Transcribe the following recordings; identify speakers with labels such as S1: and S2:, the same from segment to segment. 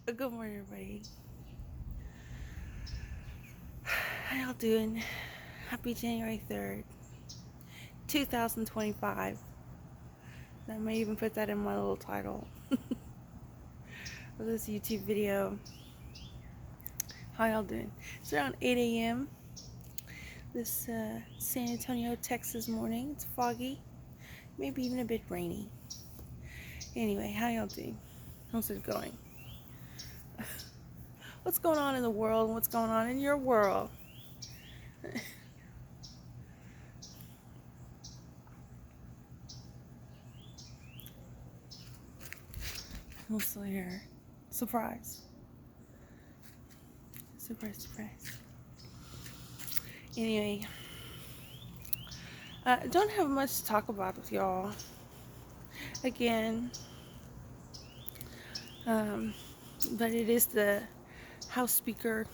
S1: Good morning, everybody. How y'all doing? Happy January 3rd, 2025. I may even put that in my little title of this YouTube video. How y'all doing? It's around 8 a.m. this San Antonio, Texas morning. It's foggy, maybe even a bit rainy. Anyway, how y'all doing? How's it going? What's going on in the world and what's going on in your world? I'm still here. Surprise. Surprise, surprise. Anyway, don't have much to talk about with y'all. Again, but it is the House Speaker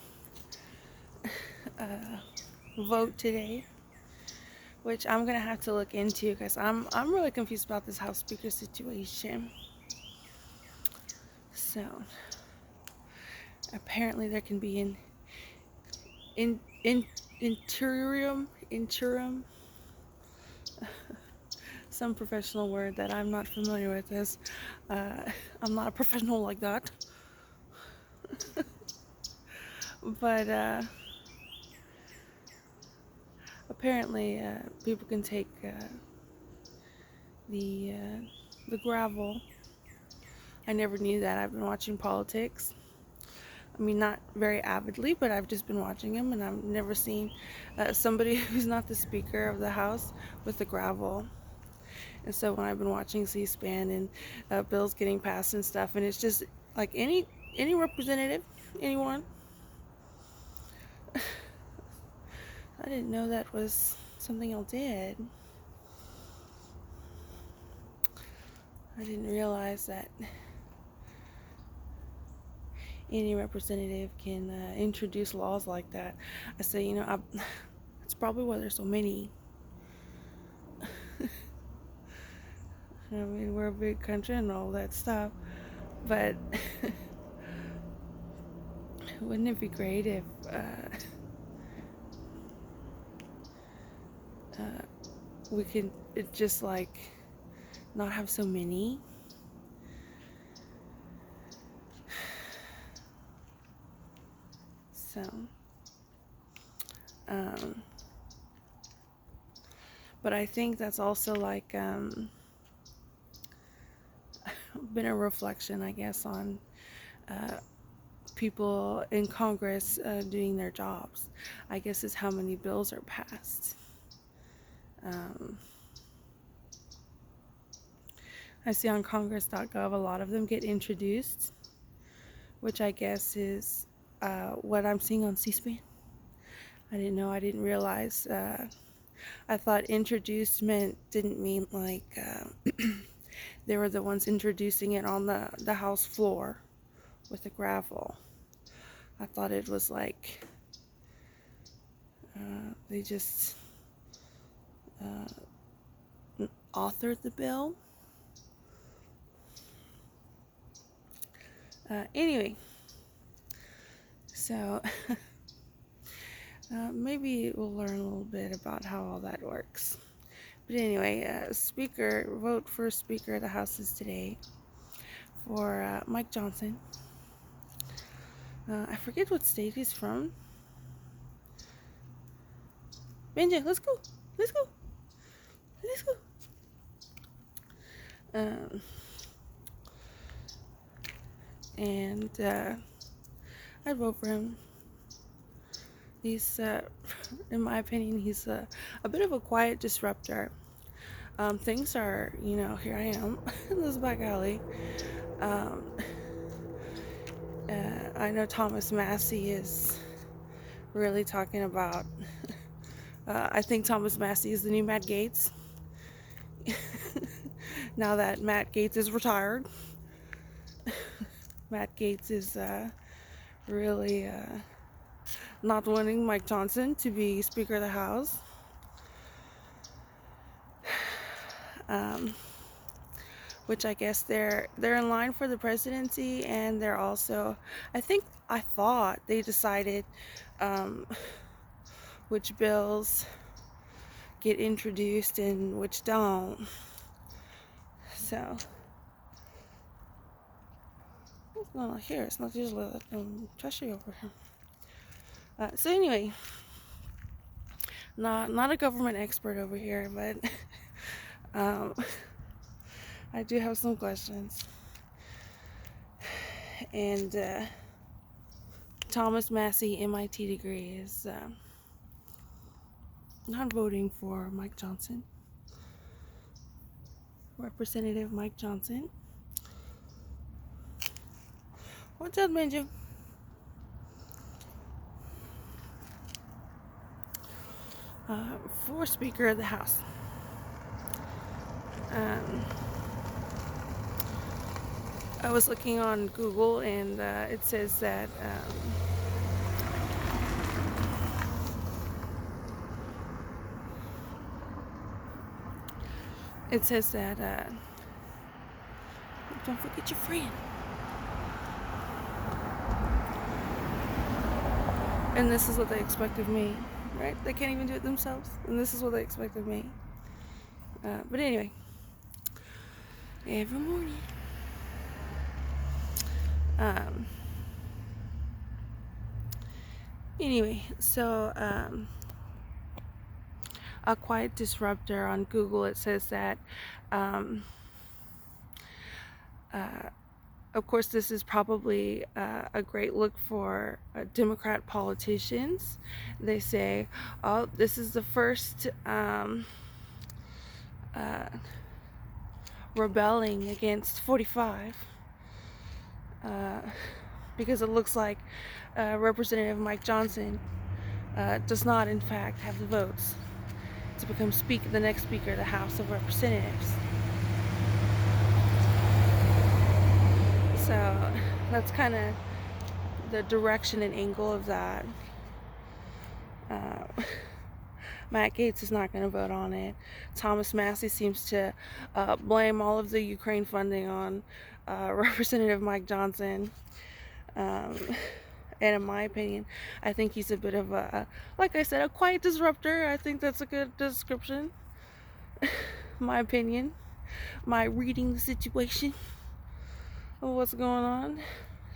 S1: vote today, which I'm gonna have to look into because I'm really confused about this House Speaker situation. So apparently there can be an interim some professional word that I'm not familiar with is I'm not a professional like that. But apparently people can take the gravel. I never knew that. I've been watching politics. I mean, not very avidly, but I've just been watching them, and I've never seen somebody who's not the Speaker of the House with the gravel. And so when I've been watching C-SPAN and bills getting passed and stuff, and it's just like any representative, anyone. I didn't know that was something y'all did. I didn't realize that any representative can introduce laws like that. I say, it's probably why there's so many. I mean, we're a big country and all that stuff, but wouldn't it be great if we could just like not have so many? So, but I think that's also like been a reflection, I guess, on people in Congress doing their jobs. I guess is how many bills are passed. I see on Congress.gov a lot of them get introduced, which I guess is what I'm seeing on C-SPAN. I didn't know. I didn't realize. I thought introduced didn't mean like they were the ones introducing it on the House floor with the gravel. I thought it was like they just authored the bill. Anyway, so maybe we'll learn a little bit about how all that works. But anyway, vote for Speaker of the House is today for Mike Johnson. I forget what state he's from. Banjo, let's go. Let's go. Let's go. And I'd vote for him. He's, in my opinion, he's a bit of a quiet disruptor. Things are, here I am in this back alley. I know Thomas Massey is really talking about, I think Thomas Massey is the new Matt Gaetz. Now that Matt Gaetz is retired, Matt Gaetz is really not wanting Mike Johnson to be Speaker of the House. which I guess they're in line for the presidency, and they're also, I thought they decided which bills get introduced and which don't. So what's going on here? It's not usually trashy over here. So anyway, not a government expert over here, but I do have some questions. And Thomas Massey, MIT degree, is not voting for Mike Johnson, Representative Mike Johnson. What's up, banjo? For Speaker of the House. I was looking on Google, and it says that don't forget your friend. And this is what they expect of me, right? They can't even do it themselves, and this is what they expect of me. But anyway, every morning. Anyway, so a quiet disruptor on Google, it says that of course this is probably a great look for Democrat politicians. They say, oh, this is the first rebelling against 45, because it looks like Representative Mike Johnson does not in fact have the votes to become the next Speaker of the House of Representatives. So that's kind of the direction and angle of that. Matt Gaetz is not going to vote on it. Thomas Massey seems to blame all of the Ukraine funding on Representative Mike Johnson. And in my opinion, I think he's a bit of a, like I said, a quiet disruptor. I think that's a good description. My opinion, my reading the situation of what's going on.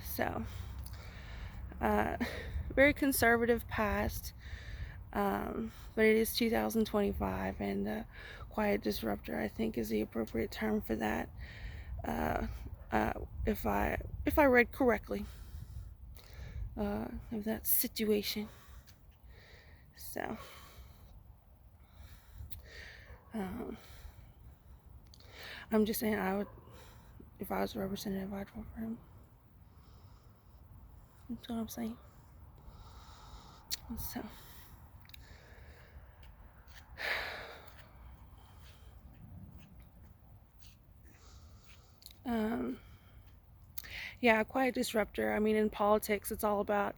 S1: So, very conservative past, but it is 2025, and quiet disruptor, I think, is the appropriate term for that. If I read correctly of that situation. So, I'm just saying, I would, if I was a representative, I'd vote for him. That's what I'm saying. So, yeah, quiet disruptor. I mean, in politics, it's all about,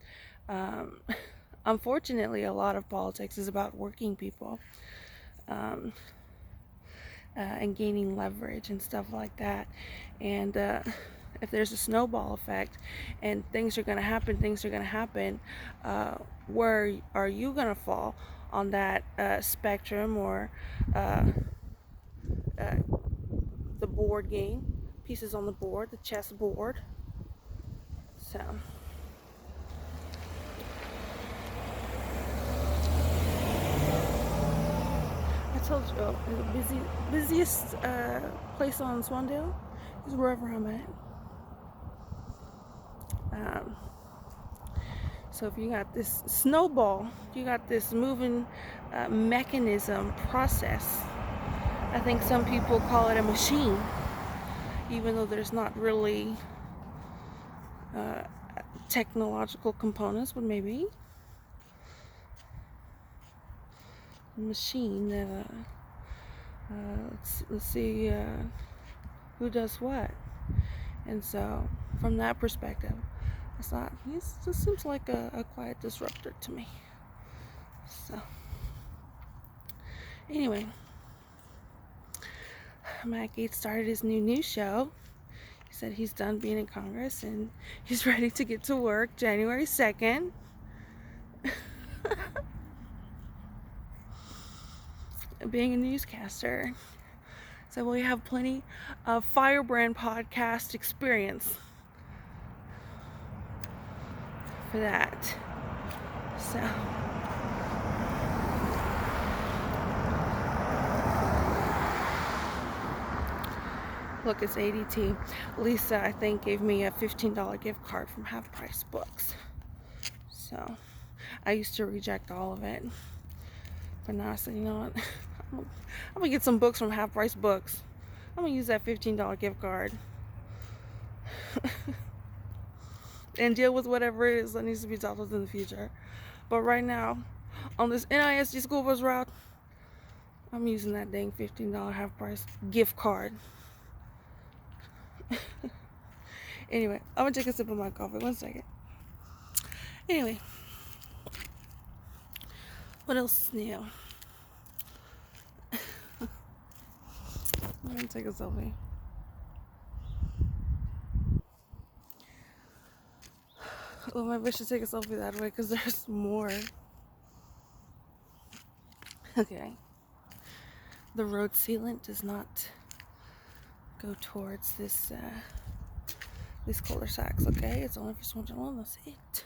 S1: unfortunately, a lot of politics is about working people, and gaining leverage and stuff like that. And if there's a snowball effect and things are going to happen, where are you going to fall on that spectrum, or the board game, pieces on the board, the chess board? So, I told you, the busiest place on Swandale is wherever I'm at. So if you got this snowball, you got this moving mechanism process. I think some people call it a machine, even though there's not really technological components, but maybe a machine that let's see who does what. And so from that perspective, I thought this seems like a quiet disruptor to me. So anyway, Matt Gaetz started his new news show. He said he's done being in Congress and he's ready to get to work January 2nd. Being a newscaster. So we have plenty of Firebrand podcast experience for that. So look, it's ADT. Lisa, I think, gave me a $15 gift card from Half Price Books. So I used to reject all of it, but now I said, you know what? I'm gonna get some books from Half Price Books. I'm gonna use that $15 gift card and deal with whatever it is that needs to be dealt with in the future. But right now, on this NISD school bus route, I'm using that dang $15 Half Price gift card. Anyway, I'm gonna take a sip of my coffee. 1 second. Anyway, what else is new? I'm gonna take a selfie. Well, maybe I should take a selfie that way because there's more. Okay. The road sealant does not go towards this these cul-de-sacs, okay? It's only for someone alone. That's it.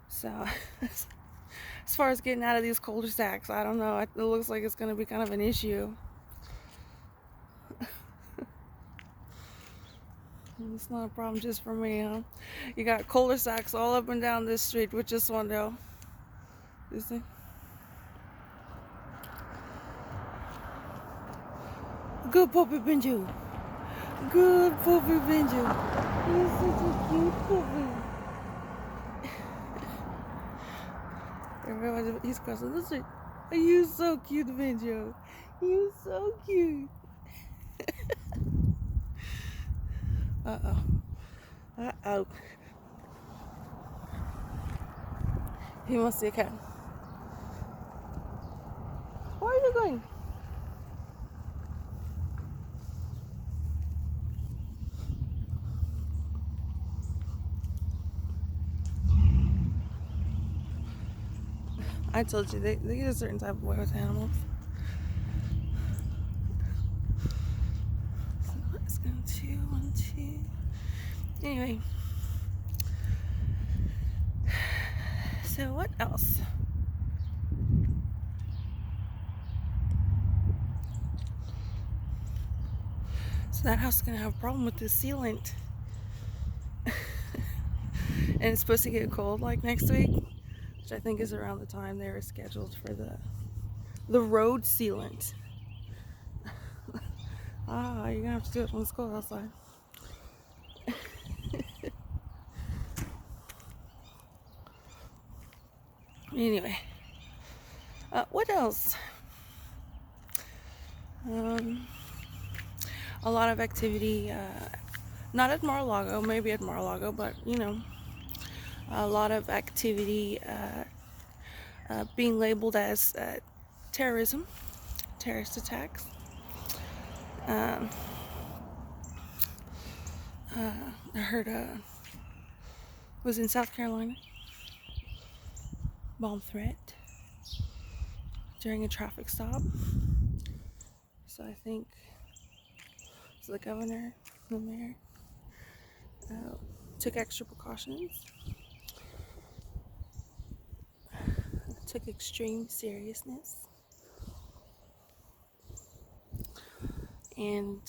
S1: So, as far as getting out of these cul-de-sacs, I don't know. It looks like it's going to be kind of an issue. It's not a problem just for me, huh? You got cul-de-sacs all up and down this street with just one though. You see? Good puppy, Banjo. Good puppy, Banjo. You're such a cute puppy. Everybody, he's crossing the street. You're so cute, Banjo. You're so cute. Uh-oh. Uh-oh. He must see a cat. Where are you going? I told you, they get a certain type of way with animals. So let's go 2, 1, 2. Anyway. So what else? So that house is going to have a problem with the sealant. And it's supposed to get cold like next week, which I think is around the time they were scheduled for the road sealant. You're going to have to do it when it's cold outside. Anyway, what else? A lot of activity, not at Mar-a-Lago, maybe at Mar-a-Lago, but you know, a lot of activity being labeled as terrorism, terrorist attacks. I heard was in South Carolina, bomb threat during a traffic stop. So I think so the governor, the mayor, took extra precautions, took extreme seriousness, and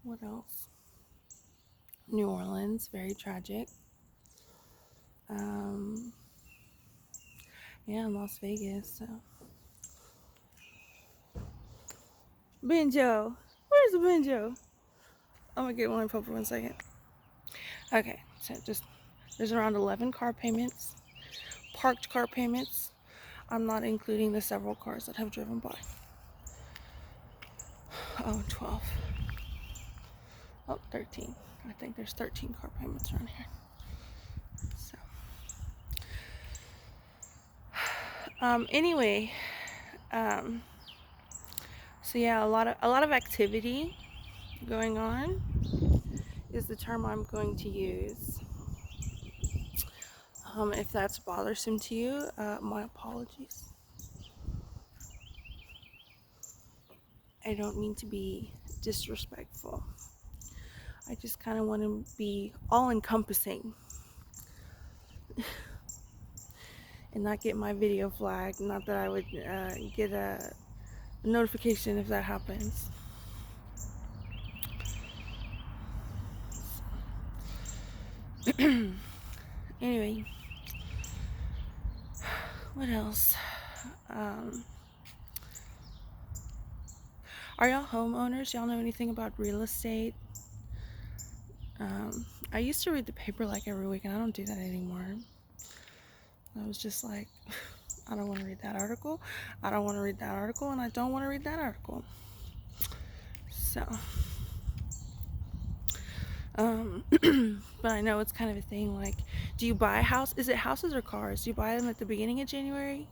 S1: what else? New Orleans, very tragic. Yeah, in Las Vegas. So, Banjo, where's the Banjo? I'm gonna get one puppy 1 second. Okay, so there's around 11 car payments, parked car payments. I'm not including the several cars that have driven by. 12. 13. I think there's 13 car payments around here. So, Anyway, um, so yeah, a lot of activity going on is the term I'm going to use. If that's bothersome to you, my apologies. I don't mean to be disrespectful. I just kind of want to be all encompassing and not get my video flagged. Not that I would get a notification if that happens. Anyway, what else? Are y'all homeowners? Y'all know anything about real estate? I used to read the paper like every week, and I don't do that anymore. I was just like, I don't want to read that article. I don't want to read that article, and I don't want to read that article. So, but I know it's kind of a thing. Like, do you buy a house? Is it houses or cars? Do you buy them at the beginning of January?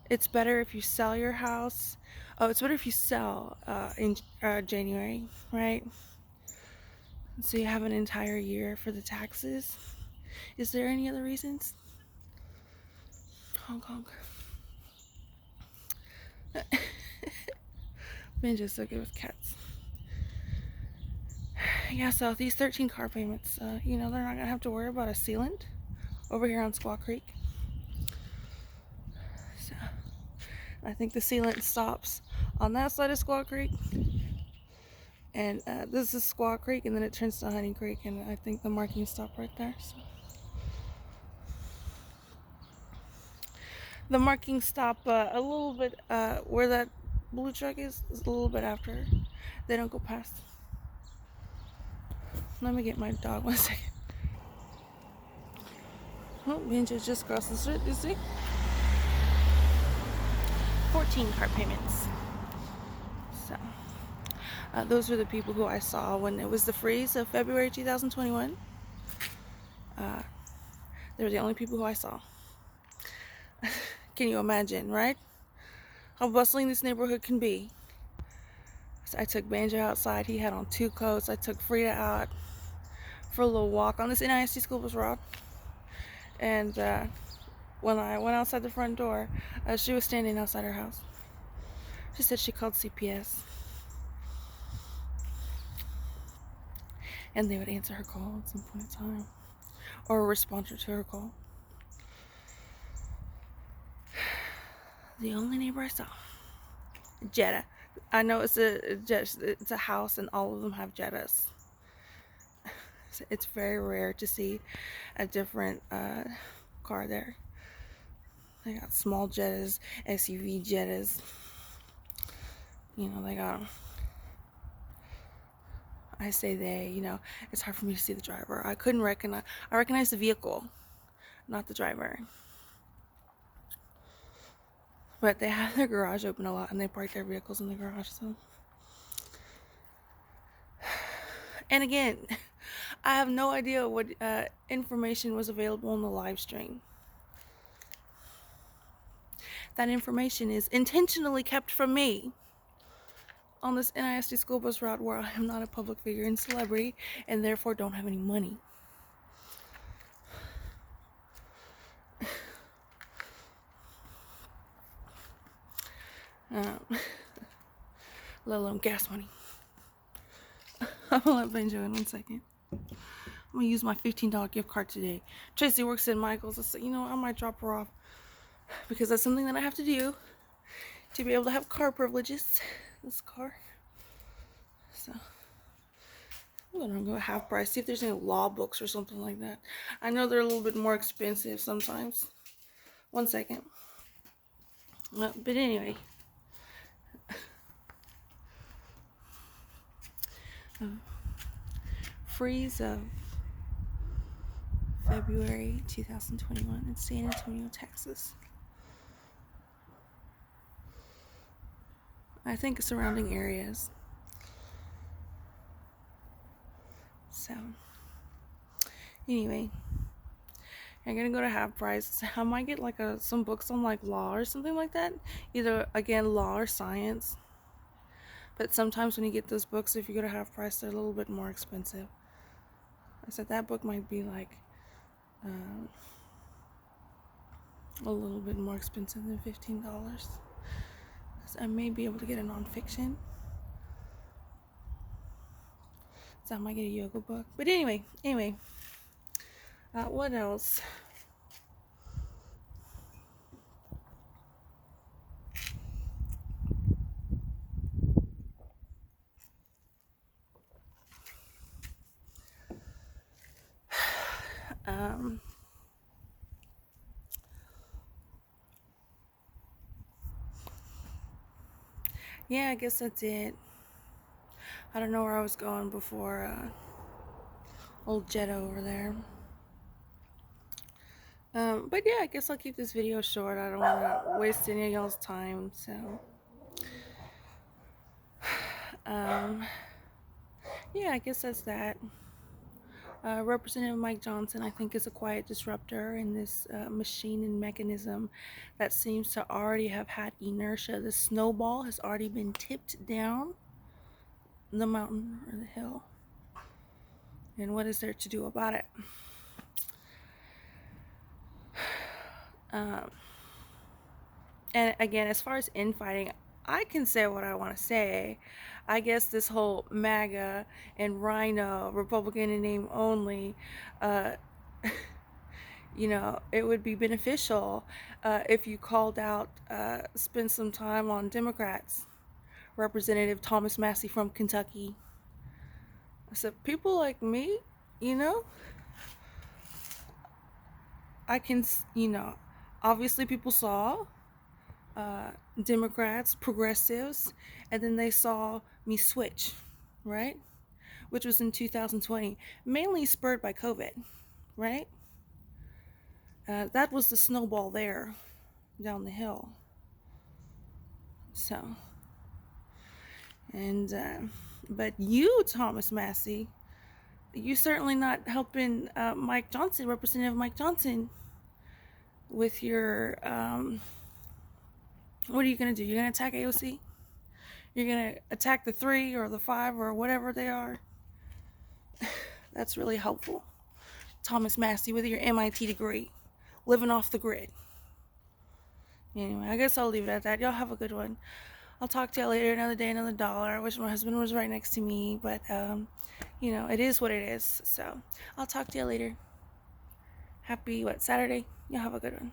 S1: It's better if you sell your house. Oh, it's better if you sell in January, right? So you have an entire year for the taxes. Is there any other reasons? Hong Kong. Banjo's so good with cats. Yeah, so these 13 car payments, they're not going to have to worry about a sealant over here on Squaw Creek. So I think the sealant stops on that side of Squaw Creek. And this is Squaw Creek, and then it turns to Honey Creek, and I think the markings stop right there. So the markings stop a little bit where that blue truck is a little bit after. They don't go past. Let me get my dog 1 second. Oh, Banjo just crossed the street, you see? 14 car payments. So, those were the people who I saw when it was the freeze of February 2021. They were the only people who I saw. Can you imagine, right? How bustling this neighborhood can be. So I took Banjo outside. He had on 2 coats. I took Frida out for a little walk on this NIST school bus route. And when I went outside the front door, she was standing outside her house. She said she called CPS. And they would answer her call at some point in time. Or a responder to her call. The only neighbor I saw. Jetta. I know it's a house and all of them have Jettas. It's very rare to see a different car there. They got small Jettas, SUV Jettas. They got. I say they. It's hard for me to see the driver. I couldn't recognize. I recognize the vehicle, not the driver. But they have their garage open a lot, and they park their vehicles in the garage. So, and again, I have no idea what information was available on the live stream. That information is intentionally kept from me on this NISD school bus route where I am not a public figure and celebrity and therefore don't have any money. Let alone gas money. I'm gonna let Banjo in 1 second. I'm gonna use my $15 gift card today. Tracy works at Michael's. I said, I might drop her off because that's something that I have to do to be able to have car privileges. This car. So I'm gonna go half price, see if there's any law books or something like that. I know they're a little bit more expensive sometimes. 1 second. But anyway. Freeze of February 2021 in San Antonio, Texas. I think surrounding areas. So, anyway, I'm gonna go to half price. I might get like some books on like law or something like that. Either again law or science. But sometimes when you get those books, if you go to half price, they're a little bit more expensive. I said that book might be like um, a little bit more expensive than $15. So I may be able to get a nonfiction. So I might get a yoga book. But anyway, what else? Um, yeah, I guess that's it. I don't know where I was going before old Jetta over there. But yeah, I guess I'll keep this video short. I don't want to waste any of y'all's time. So, yeah, I guess that's that. Representative Mike Johnson, I think, is a quiet disruptor in this machine and mechanism that seems to already have had inertia. The snowball has already been tipped down the mountain or the hill. And what is there to do about it? Um, and again, as far as infighting, I can say what I want to say. I guess this whole MAGA and Rhino, Republican in name only, you know, it would be beneficial if you called out, spend some time on Democrats. Representative Thomas Massey from Kentucky. So people like me, you know, I can, you know, obviously people saw Democrats, progressives, and then they saw me switch, right? Which was in 2020, mainly spurred by COVID, right? That was the snowball there down the hill. So, and, but you, Thomas Massey, you certainly not helping Mike Johnson, Representative Mike Johnson, with your, what are you going to do? You're going to attack AOC? You're going to attack the 3 or the 5 or whatever they are? That's really helpful. Thomas Massey with your MIT degree, living off the grid. Anyway, I guess I'll leave it at that. Y'all have a good one. I'll talk to y'all later. Another day, another dollar. I wish my husband was right next to me, but you know, it is what it is. So I'll talk to y'all later. Happy Saturday. Y'all have a good one.